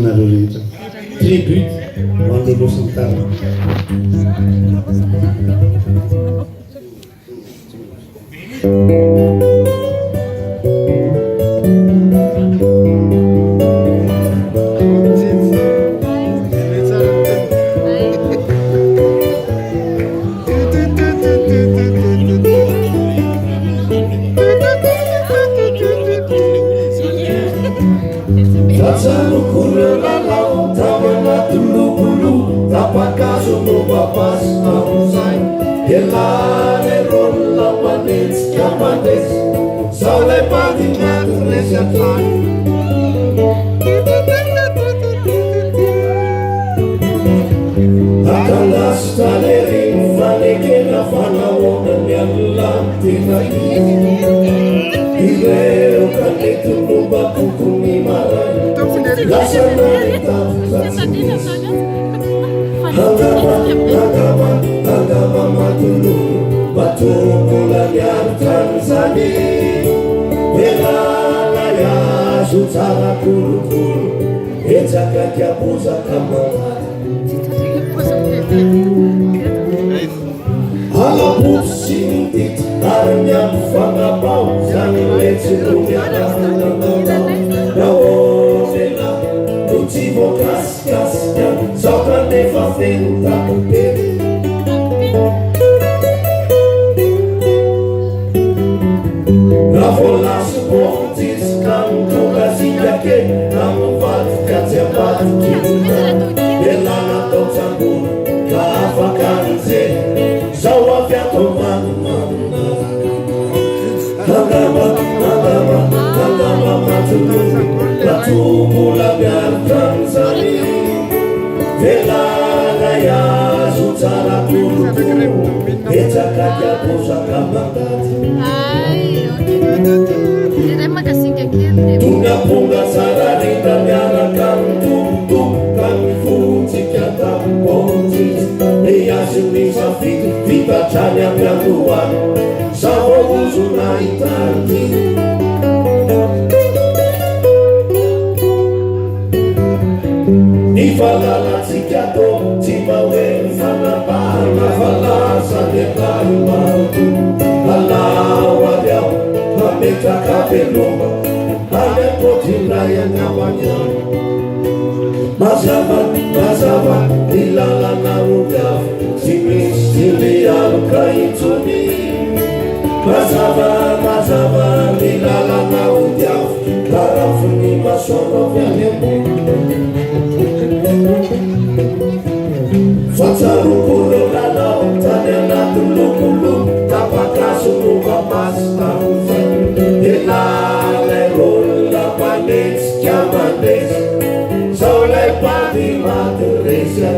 nareo rehetra tribut hoan'lolosiny tara Lalao tamanatulukulu tapakaso no papas ausay elane rolla manets kamades saulay patimatures atlan akalas talerin fanekena fanawonan yalantina ireo kanetunubakukuni maran Agama matulu batumulan yartansani Belala ya sutara kurukul Ejaka kya puza kamala Ala pusintit Arnyam fangabau Zani lecerumyana Rawonela Utivo kas-kasnya Sokan neva fenta kupiri Ravolas pontis Kanto kasiyake Kamu fatka tiapati Elana totambun Kaafakanze Zawa fiato manu Agama matulu Batumula biartanzani Velala ya sutara kurukuru Ejakaja pusa kamangati Tunga-punga sararita nyara kantutu Kanfuti kiata pontis Eyasuni safit Vita chanya biantuan Savo uzuna itanti Ifalala zikiato Timawe fanapana Falasa nekalumautu Alawa diao Mameta kapeluma Alepotilaya nyawanya Mazavan Ilala narudaf Sili al-kaituni Mazavan Ilala narudaf Karafuni masorof yalemu Fatarukulu lalao Tanena tulukulu Tapakasu mupapasta Ilale rolla panets Kiamades Saulay pati maturesya